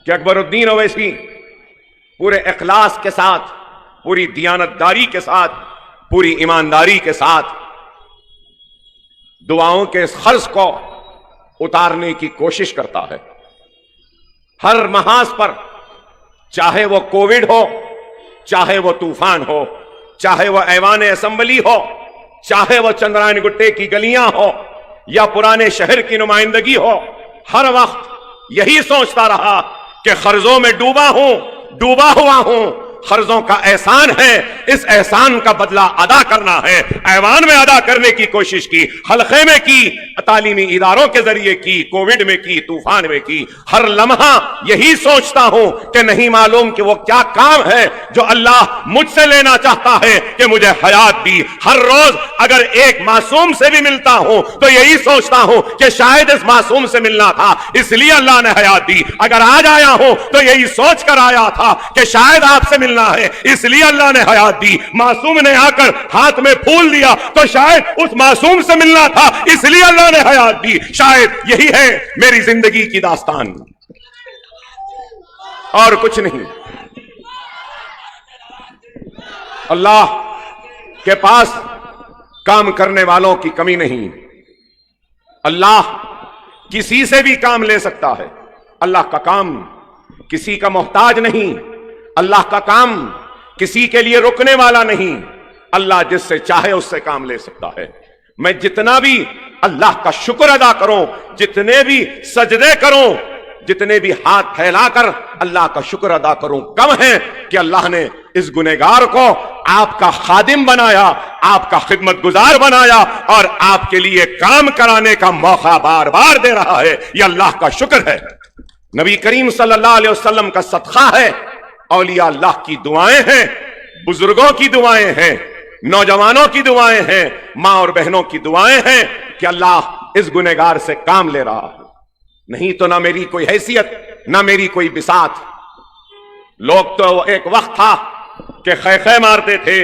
کہ اکبر الدین اویسی پورے اخلاص کے ساتھ، پوری دیانتداری کے ساتھ، پوری ایمانداری کے ساتھ دعاؤں کے اس قرض کو اتارنے کی کوشش کرتا ہے. ہر محاذ پر، چاہے وہ کووڈ ہو، چاہے وہ طوفان ہو، چاہے وہ ایوان اسمبلی ہو، چاہے وہ چندرائن گٹے کی گلیاں ہو یا پرانے شہر کی نمائندگی ہو، ہر وقت یہی سوچتا رہا کہ قرضوں میں ڈوبا ہوا ہوں. قرضوں کا احسان ہے، اس احسان کا بدلہ ادا کرنا ہے. ایوان میں ادا کرنے کی کوشش کی، حلقے میں کی، تعلیمی اداروں کے ذریعے کی، کووڈ میں کی، طوفان میں کی. ہر لمحہ یہی سوچتا ہوں کہ نہیں معلوم کہ وہ کیا کام ہے جو اللہ مجھ سے لینا چاہتا ہے کہ مجھے حیات دی. ہر روز اگر ایک معصوم سے بھی ملتا ہوں تو یہی سوچتا ہوں کہ شاید اس معصوم سے ملنا تھا اس لیے اللہ نے حیات دی. اگر آج آیا ہوں تو یہی سوچ کر آیا تھا کہ شاید آپ سے ملنا ہے اس لیے اللہ نے حیات دی. معصوم نے آ کر ہاتھ میں پھول دیا تو شاید اس معصوم سے ملنا تھا اس لیے اللہ نے حیات دی. شاید یہی ہے میری زندگی کی داستان، اور کچھ نہیں. اللہ کے پاس کام کرنے والوں کی کمی نہیں. اللہ کسی سے بھی کام لے سکتا ہے. اللہ کا کام کسی کا محتاج نہیں. اللہ کا کام کسی کے لیے رکنے والا نہیں. اللہ جس سے چاہے اس سے کام لے سکتا ہے. میں جتنا بھی اللہ کا شکر ادا کروں، جتنے بھی سجدے کروں، جتنے بھی ہاتھ پھیلا کر اللہ کا شکر ادا کروں، کم ہے کہ اللہ نے اس گنہگار کو آپ کا خادم بنایا، آپ کا خدمت گزار بنایا اور آپ کے لیے کام کرانے کا موقع بار بار دے رہا ہے. یہ اللہ کا شکر ہے. نبی کریم صلی اللہ علیہ وسلم کا صدقہ ہے، اولیاء اللہ کی دعائیں ہیں، بزرگوں کی دعائیں ہیں، نوجوانوں کی دعائیں ہیں، ماں اور بہنوں کی دعائیں ہیں کہ اللہ اس گنہگار سے کام لے رہا ہے. نہیں تو نہ میری کوئی حیثیت، نہ میری کوئی بساط. لوگ تو ایک وقت تھا کہ خیخے مارتے تھے،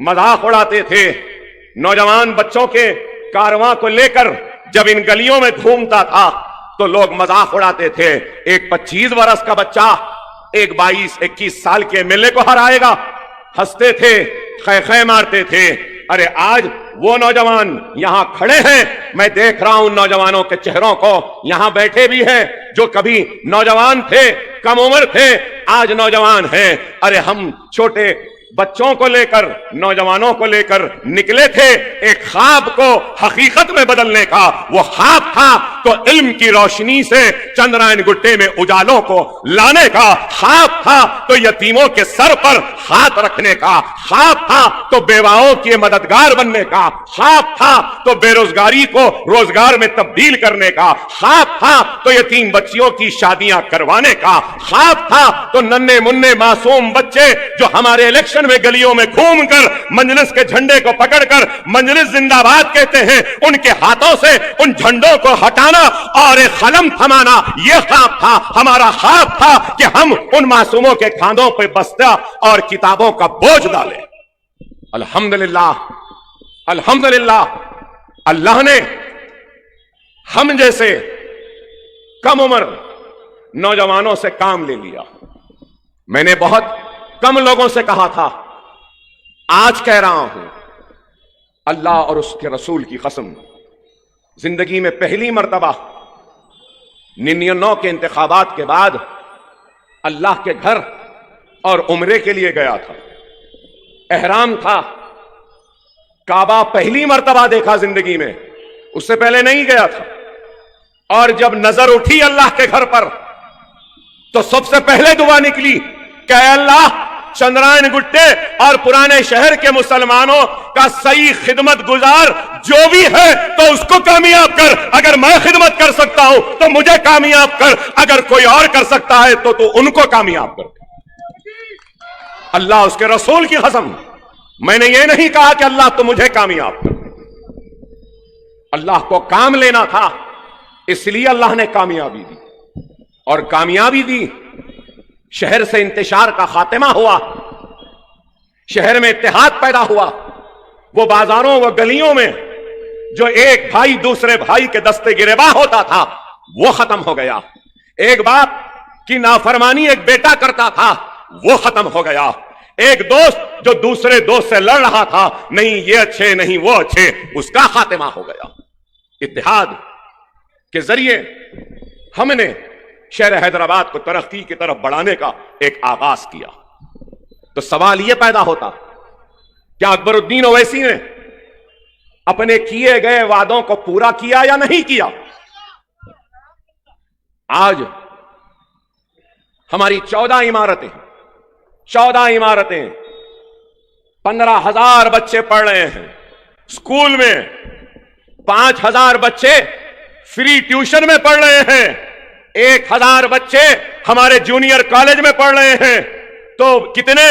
مذاق اڑاتے تھے. نوجوان بچوں کے کارواں کو لے کر جب ان گلیوں میں گھومتا تھا تو لوگ مذاق اڑاتے تھے. ایک 25 برس کا بچہ ایک 22-21 سال کے ایم ایل اے کو ہرائے گا، ہنستے تھے، خیخے مارتے تھے. ارے آج وہ نوجوان یہاں کھڑے ہیں، میں دیکھ رہا ہوں نوجوانوں کے چہروں کو، یہاں بیٹھے بھی ہیں جو کبھی نوجوان تھے، کم عمر تھے، آج نوجوان ہیں. ارے ہم چھوٹے بچوں کو لے کر، نوجوانوں کو لے کر نکلے تھے ایک خواب کو حقیقت میں بدلنے کا. وہ خواب تھا تو علم کی روشنی سے چندرائن گٹے میں اجالوں کو لانے کا. خواب تھا تو یتیموں کے سر پر ہاتھ رکھنے کا. خواب تھا تو بیواؤں کے مددگار بننے کا. خواب تھا تو بے روزگاری کو روزگار میں تبدیل کرنے کا. خواب تھا تو یتیم بچیوں کی شادیاں کروانے کا. خواب تھا تو ننھے منھے معصوم بچے جو ہمارے الیکشن میں گلیوں میں گھوم کر مجلس کے جھنڈے کو پکڑ کر مجلس زندہ باد کہتے ہیں، ان کے ہاتھوں سے ان جھنڈوں کو ہٹانا اور ایک قلم تھمانا. یہ خواب تھا، ہمارا خواب تھا کہ ہم ان معصوموں کے کاندھوں پہ بستہ اور کتابوں کا بوجھ ڈالیں. الحمدللہ الحمدللہ اللہ نے ہم جیسے کم عمر نوجوانوں سے کام لے لیا. میں نے بہت کم لوگوں سے کہا تھا، آج کہہ رہا ہوں اللہ اور اس کے رسول کی قسم، زندگی میں پہلی مرتبہ 99 کے انتخابات کے بعد اللہ کے گھر اور عمرے کے لیے گیا تھا. احرام تھا، کعبہ پہلی مرتبہ دیکھا زندگی میں، اس سے پہلے نہیں گیا تھا. اور جب نظر اٹھی اللہ کے گھر پر تو سب سے پہلے دعا نکلی کہ اے اللہ چندرائن گٹے اور پرانے شہر کے مسلمانوں کا صحیح خدمت گزار جو بھی ہے تو اس کو کامیاب کر. اگر میں خدمت کر سکتا ہوں تو مجھے کامیاب کر، اگر کوئی اور کر سکتا ہے تو ان کو کامیاب کر. اللہ اس کے رسول کی قسم، میں نے یہ نہیں کہا کہ اللہ تو مجھے کامیاب کر. اللہ کو کام لینا تھا، اس لیے اللہ نے کامیابی دی. اور کامیابی دی، شہر سے انتشار کا خاتمہ ہوا، شہر میں اتحاد پیدا ہوا. وہ بازاروں و گلیوں میں جو ایک بھائی دوسرے بھائی کے دستے گریباں ہوتا تھا وہ ختم ہو گیا. ایک باپ کی نافرمانی ایک بیٹا کرتا تھا وہ ختم ہو گیا. ایک دوست جو دوسرے دوست سے لڑ رہا تھا, نہیں یہ اچھے نہیں وہ اچھے, اس کا خاتمہ ہو گیا. اتحاد کے ذریعے ہم نے شہر حیدرآباد کو ترقی کی طرف بڑھانے کا ایک آغاز کیا. تو سوال یہ پیدا ہوتا, کیا اکبر الدین اویسی نے اپنے کیے گئے وعدوں کو پورا کیا یا نہیں کیا؟ آج ہماری 14 عمارتیں 15,000 بچے پڑھ رہے ہیں اسکول میں, 5,000 بچے فری ٹیوشن میں پڑھ رہے ہیں, 1,000 بچے ہمارے جونیئر کالج میں پڑھ رہے ہیں. تو کتنے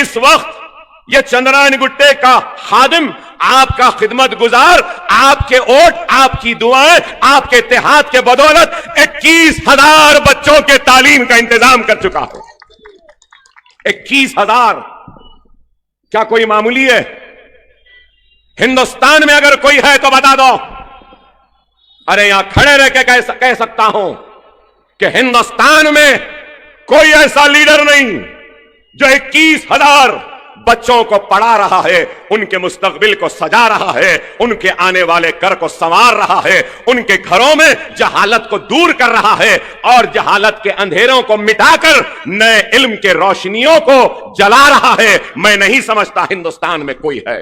اس وقت یہ چندرائن گٹے کا خادم, آپ کا خدمت گزار, آپ کے ووٹ, آپ کی دعائیں, آپ کے اتحاد کے بدولت 21,000 بچوں کے تعلیم کا انتظام کر چکا ہے. 21,000 کیا کوئی معمولی ہے؟ ہندوستان میں اگر کوئی ہے تو بتا دو. ارے یہاں کھڑے رہ کے کہہ سکتا ہوں کہ ہندوستان میں کوئی ایسا لیڈر نہیں جو 21,000 بچوں کو پڑھا رہا ہے, ان کے مستقبل کو سجا رہا ہے, ان کے آنے والے کر کو سنوار رہا ہے, ان کے گھروں میں جہالت کو دور کر رہا ہے اور جہالت کے اندھیروں کو مٹا کر نئے علم کے روشنیوں کو جلا رہا ہے. میں نہیں سمجھتا ہندوستان میں کوئی ہے.